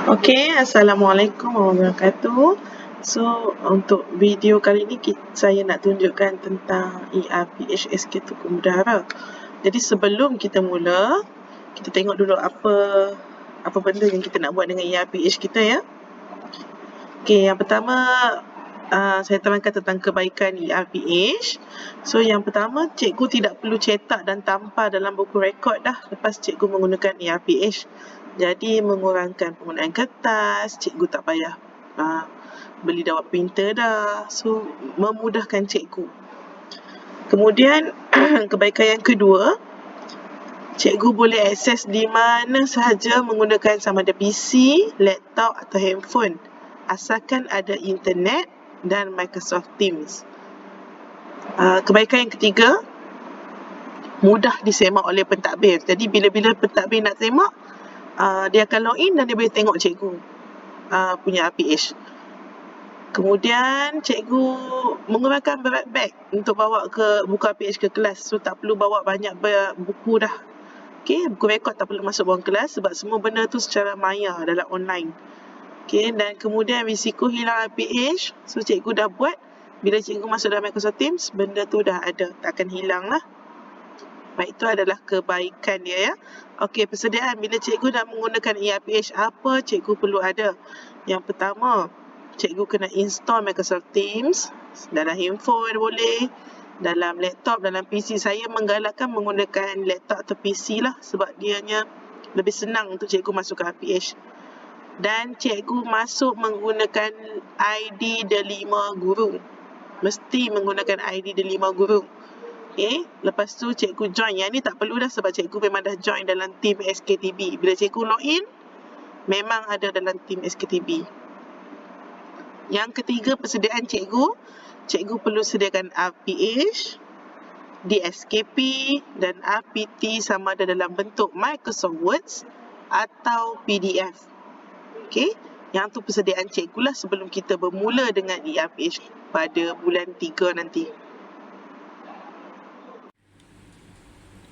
Okey, Assalamualaikum warahmatullahi wabarakatuh. So, untuk video kali ni saya nak tunjukkan tentang ERPH SK Tunku Mudahara. Jadi sebelum kita mula, kita tengok dulu apa benda yang kita nak buat dengan ERPH kita ya. Okey, yang pertama saya terangkan tentang kebaikan ERPH. So, yang pertama, cikgu tidak perlu cetak dan tampal dalam buku rekod dah lepas cikgu menggunakan ERPH. Jadi, mengurangkan penggunaan kertas, cikgu tak payah beli dawat printer dah. So, memudahkan cikgu. Kemudian, kebaikan yang kedua, cikgu boleh akses di mana sahaja menggunakan sama ada PC, laptop atau handphone asalkan ada internet dan Microsoft Teams. Kebaikan yang ketiga, mudah disemak oleh pentadbir. Jadi bila-bila pentadbir nak semak, dia akan login dan dia boleh tengok cikgu punya RPH. Kemudian cikgu mengurangkan berat beg untuk bawa ke buku RPH ke kelas. So tak perlu bawa banyak buku dah. Okey, buku rekod tak perlu masuk bawah kelas sebab semua benda tu secara maya dalam online. Okey, dan kemudian risiko hilang RPH. So cikgu dah buat. Bila cikgu masuk dalam Microsoft Teams, benda tu dah ada, tak akan hilang lah. Baik, itu adalah kebaikan dia ya. Okey, persediaan. Bila cikgu dah menggunakan ERPH, apa cikgu perlu ada? Yang pertama, cikgu kena install Microsoft Teams dalam handphone boleh, dalam laptop, dalam PC. Saya menggalakkan menggunakan laptop atau PC lah sebab dianya lebih senang untuk cikgu masukkan RPH. Dan cikgu masuk menggunakan ID Delima Guru. Mesti menggunakan ID Delima Guru. Okay. Lepas tu cikgu join. Yang ni tak perlu dah sebab cikgu memang dah join dalam team SKTB. Bila cikgu login, memang ada dalam team SKTB. Yang ketiga, persediaan cikgu. Cikgu perlu sediakan RPH, DSKP dan RPT sama ada dalam bentuk Microsoft Word atau PDF. Okey, yang tu persediaan cikgu lah sebelum kita bermula dengan ERPH pada bulan 3 nanti.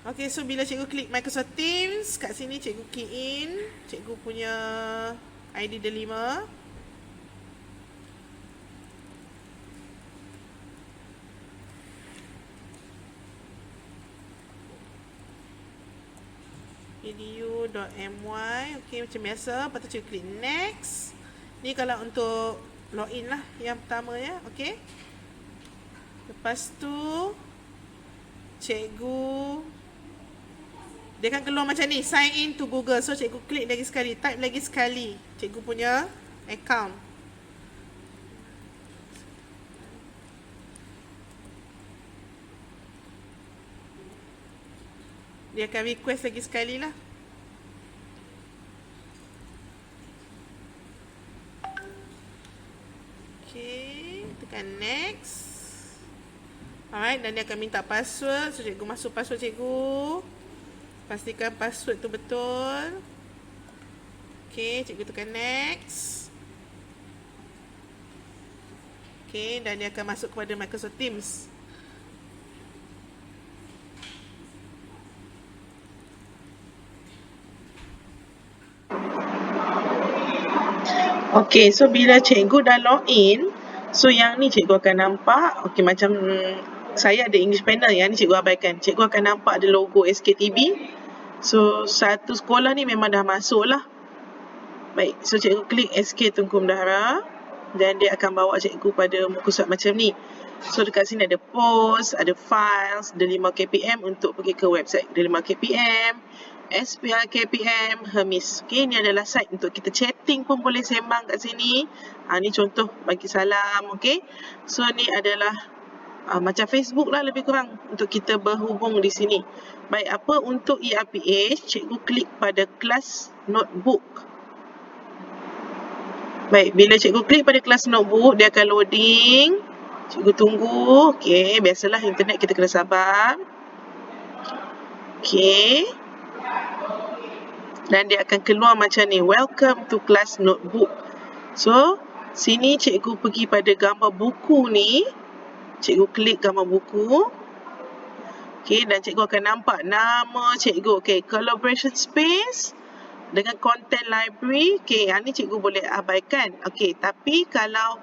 Okey, so bila cikgu klik Microsoft Teams, kat sini cikgu key in cikgu punya ID Delima. edu.my. Okey, macam biasa. Lepas tu cikgu klik next. Ni kalau untuk login lah yang pertama ya. Okey. Lepas tu cikgu dia akan keluar macam ni, sign in to Google. So cikgu klik lagi sekali, type lagi sekali cikgu punya account. Dia akan request lagi sekali lah. Okay, tekan next. Alright, dan dia akan minta password. So cikgu masuk password cikgu. Pastikan password tu betul. Okay, cikgu tekan next. Okay, dan dia akan masuk kepada Microsoft Teams. Okey, so bila cikgu dah login, so yang ni cikgu akan nampak, okey macam saya ada English panel, yang ni cikgu abaikan. Cikgu akan nampak ada logo SKTB. So satu sekolah ni memang dah masuk lah. Baik, so cikgu klik SK Tunku Mudahara dan dia akan bawa cikgu pada muka surat macam ni. So dekat sini ada post, ada files, Delima KPM untuk pergi ke website Delima KPM, SPR KPM, Hermes. Okay, ni adalah site untuk kita chatting pun boleh sembang kat sini. Ni contoh bagi salam, okay. So ni adalah macam Facebook lah lebih kurang untuk kita berhubung di sini. Baik, apa untuk ERPH, cikgu klik pada kelas notebook. Baik, bila cikgu klik pada kelas notebook, dia akan loading. Cikgu tunggu. Okey, biasalah internet kita kena sabar. Okey. Dan dia akan keluar macam ni. Welcome to class notebook. So, sini cikgu pergi pada gambar buku ni. Cikgu klik gambar buku. Okey, dan cikgu akan nampak nama cikgu. Okey, collaboration space. Dengan content library, okay, yang ni cikgu boleh abaikan. Okay, tapi kalau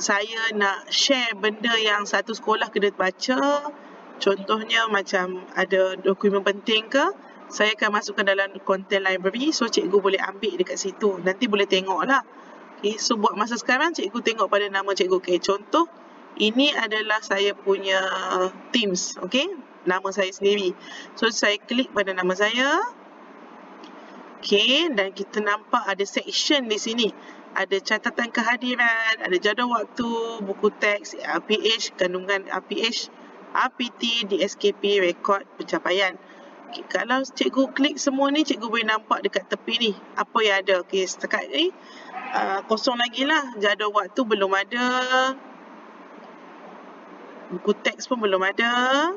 saya nak share benda yang satu sekolah kena baca, contohnya macam ada dokumen penting ke, saya akan masukkan dalam content library, so cikgu boleh ambil dekat situ. Nanti boleh tengok lah. Okay, so buat masa sekarang, cikgu tengok pada nama cikgu. Okay, contoh, ini adalah saya punya Teams, okay, nama saya sendiri. So, saya klik pada nama saya. Okay, dan kita nampak ada section di sini. Ada catatan kehadiran, ada jadual waktu, buku teks, RPH, kandungan RPH, RPT, DSKP, rekod pencapaian. Okay, kalau cikgu klik semua ni, cikgu boleh nampak dekat tepi ni apa yang ada. Okay, setakat ni kosong lagi lah. Jadual waktu belum ada, buku teks pun belum ada,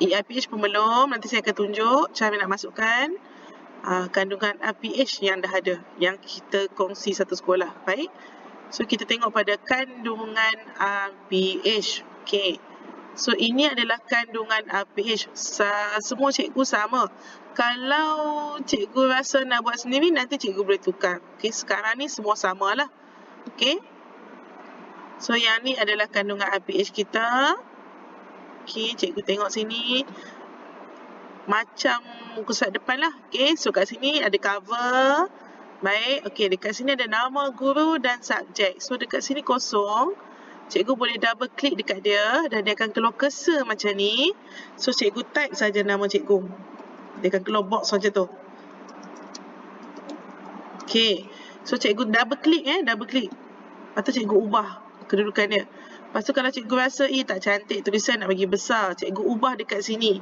EIPH pun belum. Nanti saya akan tunjuk cara nak masukkan kandungan RPH yang dah ada, yang kita kongsi satu sekolah. Baik, so kita tengok pada kandungan RPH. Okay, so ini adalah kandungan RPH. Semua cikgu sama. Kalau cikgu rasa nak buat sendiri, nanti cikgu boleh tukar. Okay, sekarang ni semua sama lah. Okay, so yang ni adalah kandungan RPH kita. Okay, cikgu tengok sini macam muka surat depan lah. Okay, so kat sini ada cover. Baik, okay, dekat sini ada nama guru dan subjek. So dekat sini kosong. Cikgu boleh double klik dekat dia dan dia akan keluar cursor macam ni. So cikgu type saja nama cikgu. Dia akan keluar box macam tu. Okay, so cikgu double klik double klik. Lepas tu cikgu ubah kedudukan dia. Lepas tu kalau cikgu rasa tak cantik tulisan nak bagi besar, cikgu ubah dekat sini.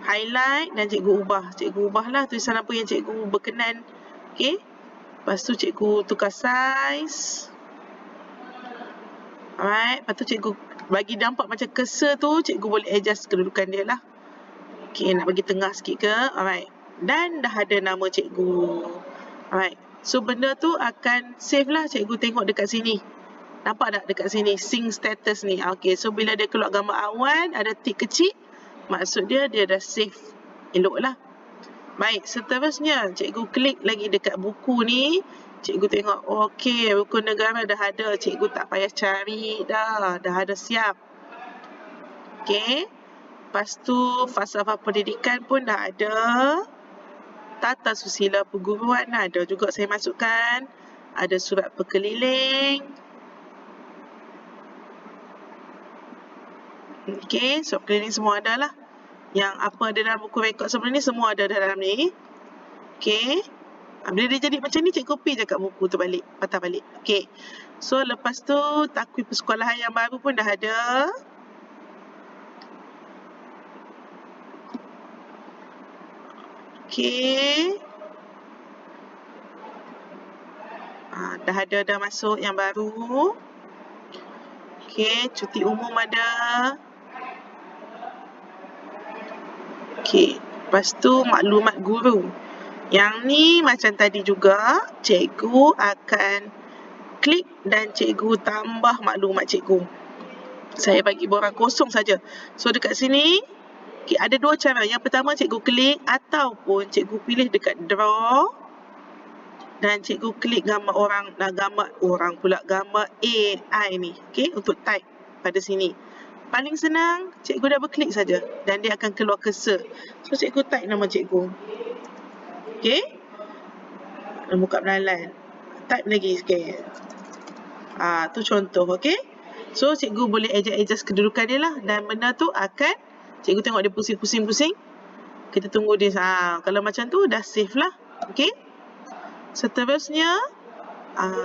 Highlight dan cikgu ubah. Cikgu ubahlah tulisan apa yang cikgu berkenan. Okay, lepas tu cikgu tukar saiz. Alright, lepas tu cikgu bagi nampak macam cursor tu, cikgu boleh adjust kedudukan dia lah. Okay, nak bagi tengah sikit ke. Alright, dan dah ada nama cikgu. Alright, so benda tu akan save lah. Cikgu tengok dekat sini. Nampak tak dekat sini, sync status ni. Okay, so bila dia keluar gambar awan, ada tik kecil, maksud dia dah save. Elok lah. Baik, seterusnya cikgu klik lagi dekat buku ni. Cikgu tengok, okey, buku negara dah ada. Cikgu tak payah cari dah ada siap. Okey, lepas tu falsafah pendidikan pun dah ada. Tata susila perguruan ada juga saya masukkan. Ada surat berkeliling. Okey, surat berkeliling semua ada lah. Yang apa ada dalam buku rekod sebelum ni semua ada dalam ni. Okey, bila dia jadi macam ni, cikgu copy je kat buku tu balik, patah balik. Okey, so lepas tu takwim persekolahan yang baru pun dah ada. Okey, dah masuk yang baru. Okey, cuti umum ada. Okey, lepas tu maklumat guru. Yang ni macam tadi juga, cikgu akan klik dan cikgu tambah maklumat cikgu. Saya bagi borang kosong saja. So dekat sini, okay, ada dua cara. Yang pertama cikgu klik ataupun cikgu pilih dekat draw dan cikgu klik gambar gambar AI ni, okay, untuk type pada sini. Paling senang, cikgu double klik saja dan dia akan keluar cursor. So cikgu type nama cikgu. Okay, buka penalan, type lagi sikit. Tu contoh, okay. So cikgu boleh adjust kedudukan dia lah. Dan benda tu akan cikgu tengok dia pusing-pusing. Kita tunggu dia. Kalau macam tu dah save lah. Okay, seterusnya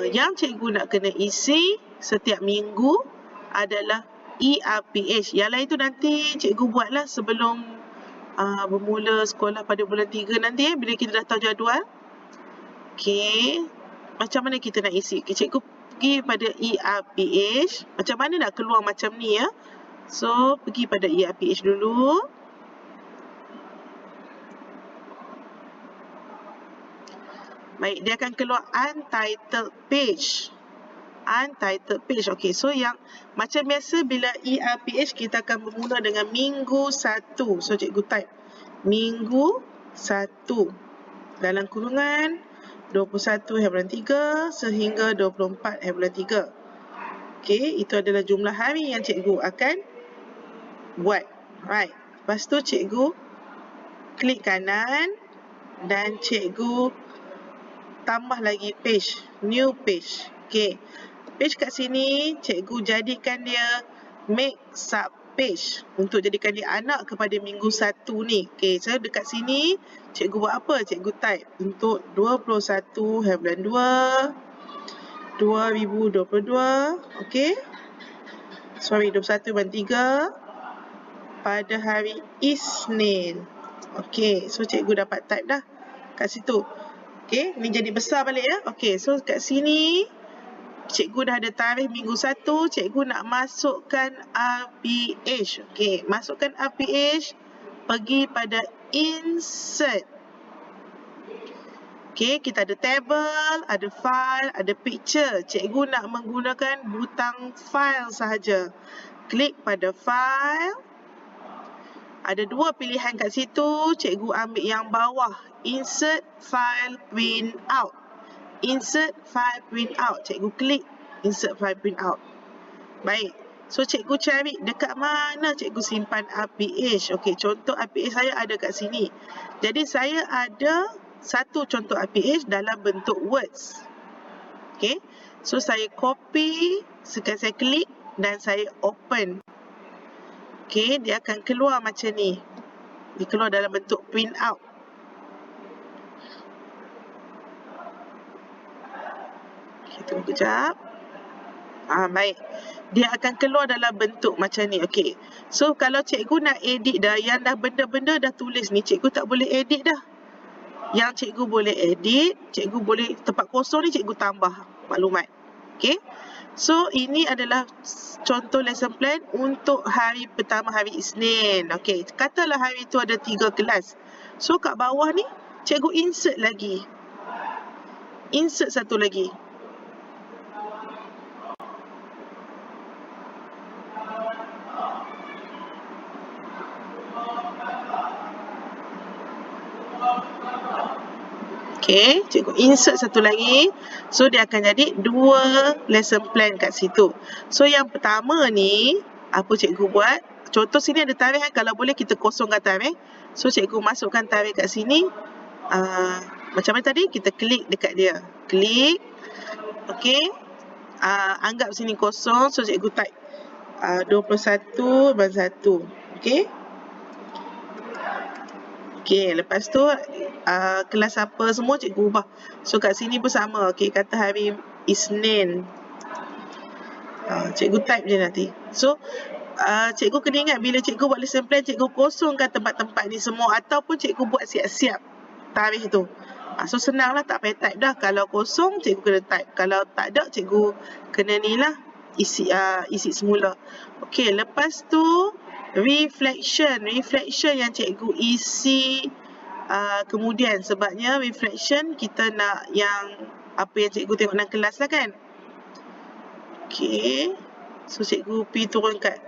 yang cikgu nak kena isi setiap minggu adalah ERPH. Yang lain tu nanti cikgu buatlah sebelum bermula sekolah pada bulan 3 nanti, bila kita dah tahu jadual. Okay, macam mana kita nak isi? Okay, cikgu pergi pada ERPH. Macam mana nak keluar macam ni ya? So pergi pada ERPH dulu. Baik, dia akan keluar untitled page. Untitled page. Okay, so yang macam biasa bila ERPH kita akan bermula dengan minggu 1. So cikgu type minggu dalam kurungan 21/3 sehingga 24/3. Okey, itu adalah jumlah hari yang cikgu akan buat. Right. Lepas tu cikgu klik kanan dan cikgu tambah lagi page, new page. Okey. Page kat sini cikgu jadikan dia make sub page untuk jadikan dia anak kepada minggu 1 ni. Okey, so dekat sini cikgu buat apa? Cikgu type untuk 21/2 2022. Okey. Sorry, 21/3 pada hari Isnin. Okey, so cikgu dapat type dah kat situ. Okey, ni jadi besar balik ya. Okey, so kat sini cikgu dah ada tarikh minggu 1, cikgu nak masukkan RPH. Okey, masukkan RPH, pergi pada insert. Okey, kita ada table, ada file, ada picture. Cikgu nak menggunakan butang file sahaja. Klik pada file. Ada 2 pilihan kat situ, cikgu ambil yang bawah, insert file print out. Insert file print out. Cikgu klik insert file print out. Baik. So cikgu cari dekat mana cikgu simpan RPH. Okey, contoh RPH saya ada kat sini. Jadi saya ada satu contoh RPH dalam bentuk words. Okey. So saya copy, sekarang saya klik dan saya open. Okey, dia akan keluar macam ni. Dia keluar dalam bentuk print out. Okey, tunggu kejap. Baik. Dia akan keluar dalam bentuk macam ni. Okey. So kalau cikgu nak edit dah, yang dah benda-benda dah tulis ni, cikgu tak boleh edit dah. Yang cikgu boleh edit, cikgu boleh tempat kosong ni cikgu tambah maklumat. Okey. So ini adalah contoh lesson plan untuk hari pertama, hari Isnin. Okey, katalah hari tu ada 3 kelas. So kat bawah ni cikgu insert lagi. Insert satu lagi. Okey, cikgu insert satu lagi. So dia akan jadi 2 lesson plan kat situ. So yang pertama ni, apa cikgu buat? Contoh sini ada tarikh kan, kalau boleh kita kosongkan tarikh. So cikgu masukkan tarikh kat sini. Macam mana tadi? Kita klik dekat dia. Klik. Okey. Anggap sini kosong. So cikgu type 21/1. Okey. Okey, lepas tu kelas apa semua cikgu ubah. So kat sini pun sama. Okey, kata hari Isnin. Cikgu type je nanti. So cikgu kena ingat bila cikgu buat lesson plan, cikgu kosongkan tempat-tempat ni semua ataupun cikgu buat siap-siap tarikh tu. So senanglah, tak payah type dah. Kalau kosong cikgu kena type. Kalau tak ada cikgu kena ni lah isi semula. Okey, lepas tu reflection yang cikgu isi kemudian, sebabnya reflection kita nak yang apa yang cikgu tengok dalam kelas lah kan. Okey, so cikgu pergi turun kat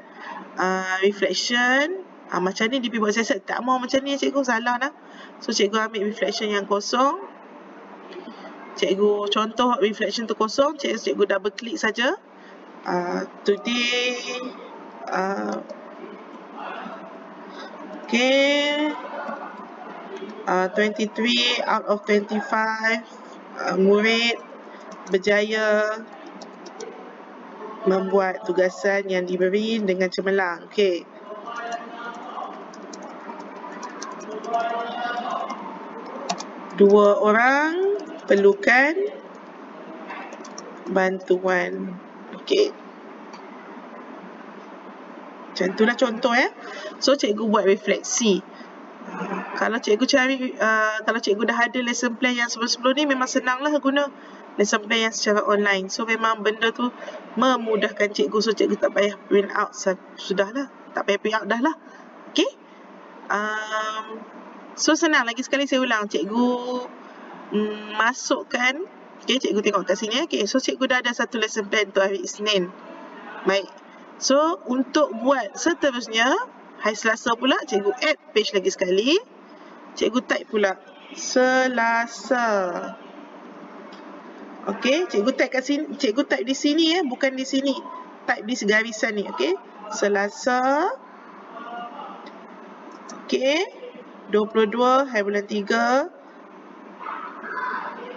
reflection. Macam ni dia pergi buat siasat. Tak mau macam ni cikgu, salah dah. So cikgu ambil reflection yang kosong. Cikgu contoh reflection tu kosong, cikgu double klik saja. Today okay, 23 out of 25 murid berjaya membuat tugasan yang diberi dengan cemerlang. Okey. Dua orang perlukan bantuan. Okey. Macam itulah contoh ya. So cikgu buat refleksi. Kalau cikgu kalau cikgu dah ada lesson plan yang sebelum-sebelum ni, memang senanglah guna lesson plan yang secara online. So memang benda tu memudahkan cikgu. So cikgu tak payah print out. Sudahlah. Tak payah print out dah lah. Okey. So senang. Lagi sekali saya ulang. Cikgu masukkan. Okey, cikgu tengok kat sini. Okey, so cikgu dah ada satu lesson plan untuk hari Isnin. Baik. So untuk buat seterusnya, hari Selasa pula cikgu add page lagi sekali. Cikgu type pula. Selasa. Okey, cikgu type kat sini, cikgu type di sini bukan di sini. Type di segarisan ni, okey. Selasa. Okey. 22 hari bulan 3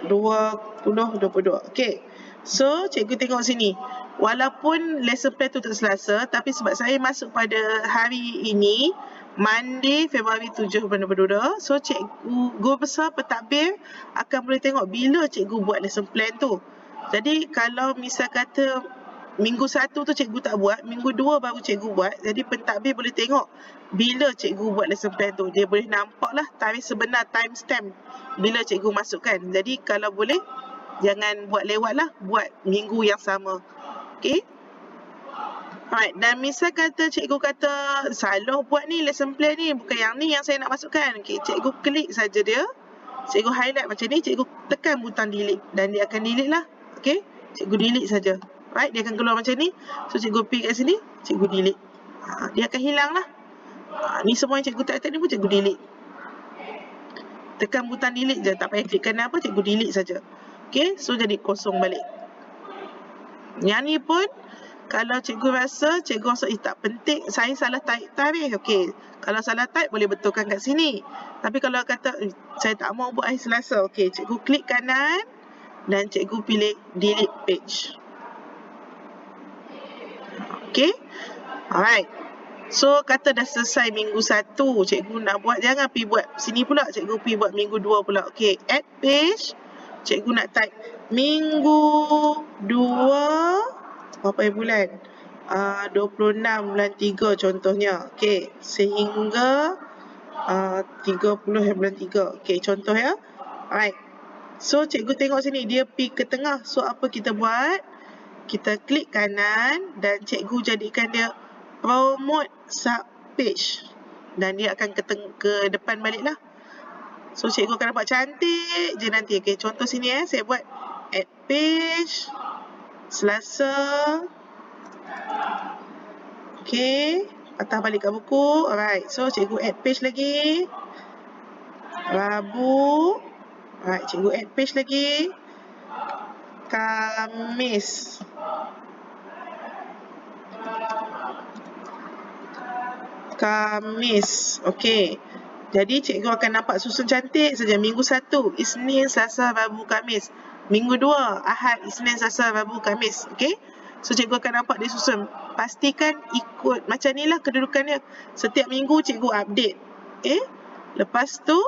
2022. Okey. So, cikgu tengok sini. Walaupun lesson plan tu tak Selasa, tapi sebab saya masuk pada hari ini, Monday, Februari 7, 2022, so cikgu, guru besar pentadbir akan boleh tengok bila cikgu buat lesson plan tu. Jadi, kalau misal kata minggu 1 tu cikgu tak buat, minggu 2 baru cikgu buat, jadi pentadbir boleh tengok bila cikgu buat lesson plan tu. Dia boleh nampak lah tarikh sebenar, time stamp bila cikgu masukkan. Jadi kalau boleh, jangan buat lewat lah, buat minggu yang sama. Okay. Alright, dan misal kata cikgu kata salah buat ni lesson plan ni, bukan yang ni yang saya nak masukkan. Okay, cikgu klik saja dia. Cikgu highlight macam ni, cikgu tekan butang delete dan dia akan delete lah. Okay, cikgu delete saja. Right, dia akan keluar macam ni. So cikgu pergi kat sini, cikgu delete. Dia akan hilang lah. Ni semua yang cikgu type tadi pun cikgu delete. Tekan butang delete je, tak payah klik kanan apa, cikgu delete saja. Okay, so jadi kosong balik. Yang ni pun kalau cikgu rasa tak penting, saya salah type tarikh, okey. Kalau salah type boleh betulkan kat sini. Tapi kalau kata saya tak mau buat hari Selasa, okey, cikgu klik kanan dan cikgu pilih delete page. Okey. Alright. So kata dah selesai minggu 1, cikgu nak buat, jangan pergi buat sini pula, cikgu pergi buat minggu 2 pula. Okey, add page. Cikgu nak type minggu 2 berapa bulan? 26 bulan 3 contohnya. Okey, sehingga 30 bulan 3. Okey, contoh ya. Alright. So cikgu tengok sini, dia pergi ke tengah. So apa kita buat? Kita klik kanan dan cikgu jadikan dia promote sub page dan dia akan ke depan balik lah. So cikgu akan nampak cantik je nanti. Okay, contoh sini saya buat add page Selasa. Okay, patah balik kat buku. Alright, so cikgu add page lagi Rabu. Alright, cikgu add page lagi Khamis. Okey. Jadi cikgu akan nampak susun cantik saja. Minggu 1, Isnin, Selasa, Rabu, Khamis. Minggu 2, Ahad, Isnin, Selasa, Rabu, Khamis. Okey. So cikgu akan nampak dia susun. Pastikan ikut macam nilah kedudukannya. Setiap minggu cikgu update. Okey. Lepas tu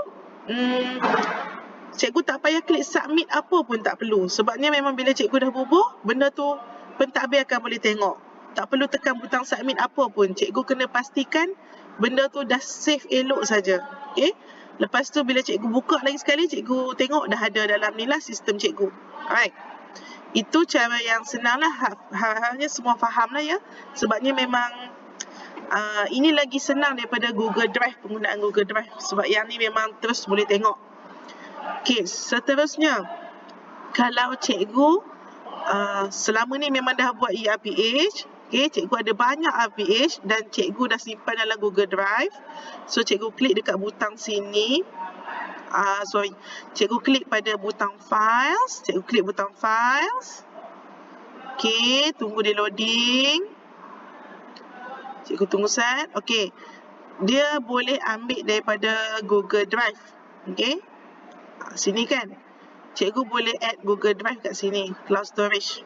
cikgu tak payah klik submit apa pun tak perlu. Sebabnya memang bila cikgu dah bubuh, benda tu pentadbir akan boleh tengok. Tak perlu tekan butang submit apa pun. Cikgu kena pastikan benda tu dah save elok saja. Okey. Lepas tu bila cikgu buka lagi sekali, cikgu tengok dah ada dalam ni lah sistem cikgu. Alright. Itu cara yang senang lah. Harapnya semua faham lah ya. Sebabnya memang ini lagi senang daripada Google Drive, penggunaan Google Drive. Sebab yang ni memang terus boleh tengok. Okey, seterusnya. Kalau cikgu selama ni memang dah buat ERPH, okay, cikgu ada banyak RPH dan cikgu dah simpan dalam Google Drive. So cikgu klik dekat butang sini. Cikgu klik pada butang files. Cikgu klik butang files. Okay, tunggu dia loading. Cikgu tunggu set. Okay, dia boleh ambil daripada Google Drive. Okay, sini kan. Cikgu boleh add Google Drive kat sini, cloud storage.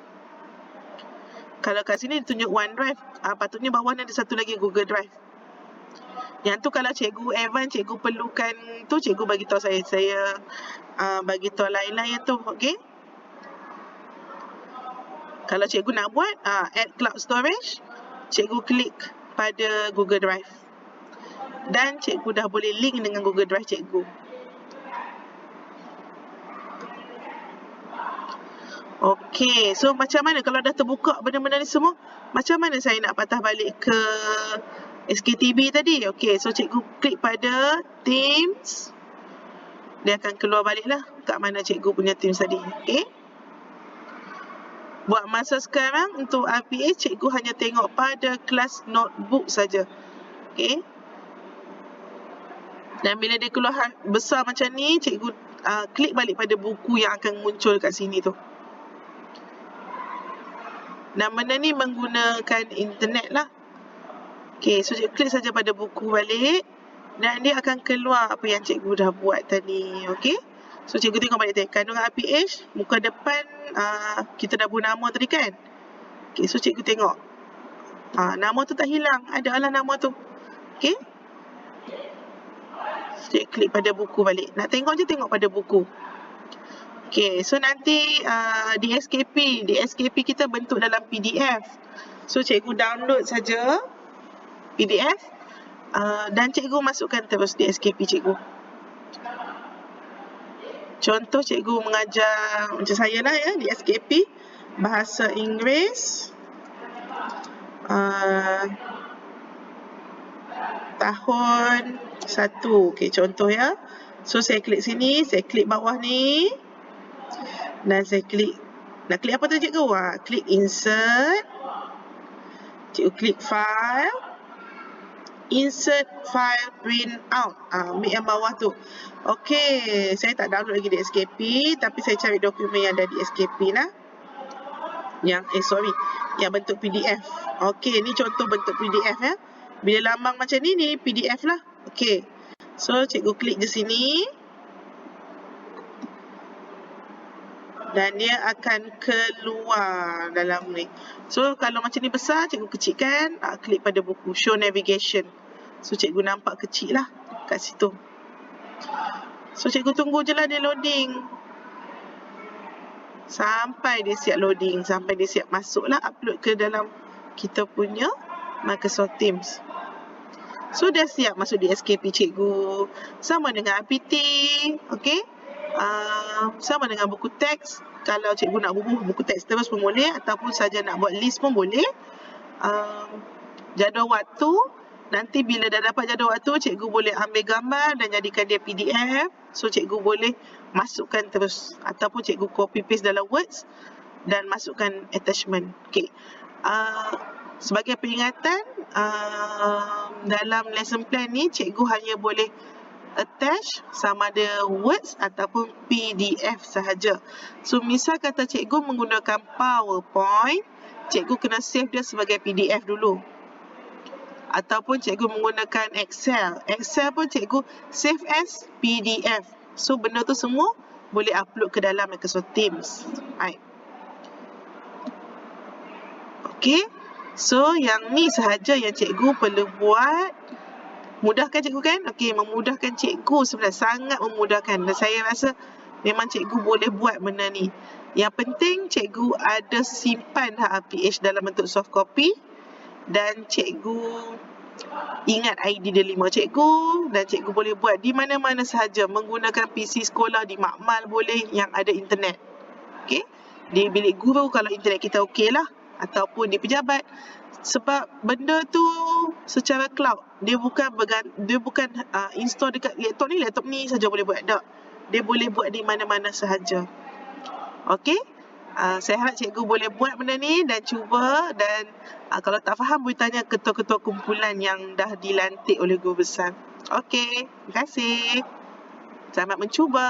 Kalau kat sini ditunjuk OneDrive, patutnya bawah ni ada satu lagi Google Drive. Yang tu kalau cikgu Evan, cikgu perlukan tu, cikgu bagi tahu saya. Saya bagi tahu lain-lain yang tu, okey? Kalau cikgu nak buat add cloud storage, cikgu klik pada Google Drive. Dan cikgu dah boleh link dengan Google Drive cikgu. Okey, so macam mana kalau dah terbuka benda-benda ni semua? Macam mana saya nak patah balik ke SKTB tadi? Okey, so cikgu klik pada Teams. Dia akan keluar balik lah kat mana cikgu punya Teams tadi. Okey. Buat masa sekarang untuk RPA, cikgu hanya tengok pada kelas notebook saja. Okey. Dan bila dia keluar besar macam ni, cikgu klik balik pada buku yang akan muncul kat sini tu. Dan benda ni menggunakan internet lah. Okay, so cikgu klik saja pada buku balik dan dia akan keluar apa yang cikgu dah buat tadi. Okay, so cikgu tengok balik tadi. Kandungan RPH, muka depan kita dah buat nama tadi kan. Okay, so cikgu tengok. Nama tu tak hilang, ada lah nama tu. Okay, so cikgu klik pada buku balik. Nak tengok je tengok pada buku. Okay, so nanti di SKP kita bentuk dalam PDF. So cikgu download saja PDF dan cikgu masukkan terus di SKP cikgu. Contoh cikgu mengajar macam saya lah ya, di SKP bahasa Inggeris tahun 1. Okay, contoh ya. So saya klik sini, saya klik bawah ni dan saya klik. Nak klik apa tu cikgu? Klik insert. Cikgu klik file. Insert file print out. Ambil yang bawah tu. Okey, saya tak download lagi di SKP, tapi saya cari dokumen yang ada di SKP lah. Yang bentuk PDF. Okey, ni contoh bentuk PDF ya. Bila lambang macam ni PDF lah. Okey. So cikgu klik je sini. Dan dia akan keluar dalam ni. So kalau macam ni besar, cikgu kecilkan, klik pada buku show navigation. So cikgu nampak kecil lah kat situ. So cikgu tunggu je lah dia loading. Sampai dia siap loading, sampai dia siap masuk lah upload ke dalam kita punya Microsoft Teams. So dah siap masuk di SKP cikgu. Sama dengan APT, okey. Sama dengan buku teks. Kalau cikgu nak bubuh buku teks terus pun boleh, ataupun saja nak buat list pun boleh. Jadual waktu, nanti bila dah dapat jadual waktu, cikgu boleh ambil gambar dan jadikan dia PDF. So cikgu boleh masukkan terus, ataupun cikgu copy paste dalam Words dan masukkan attachment. Okay. Sebagai peringatan, dalam lesson plan ni cikgu hanya boleh attach sama ada Words ataupun PDF sahaja. So misal kata cikgu menggunakan PowerPoint, cikgu kena save dia sebagai PDF dulu. Ataupun cikgu menggunakan Excel. Excel pun cikgu save as PDF. So benda tu semua boleh upload ke dalam Microsoft Teams. Right. Okay. So yang ni sahaja yang cikgu perlu buat. Mudahkan cikgu kan? Okey, memudahkan cikgu sebenarnya, sangat memudahkan. Dan saya rasa memang cikgu boleh buat benda ni. Yang penting cikgu ada simpan RPH dalam bentuk soft copy dan cikgu ingat ID dia 5 cikgu dan cikgu boleh buat di mana-mana sahaja menggunakan PC sekolah, di makmal boleh yang ada internet. Okey? Di bilik guru kalau internet kita okey lah, ataupun di pejabat. Sebab benda tu secara cloud, dia bukan install dekat laptop ni saja boleh buat. Tak. Dia boleh buat di mana-mana sahaja. Okey? Saya harap cikgu boleh buat benda ni dan cuba, dan kalau tak faham boleh tanya ketua-ketua kumpulan yang dah dilantik oleh guru besar. Okey, terima kasih. Selamat mencuba.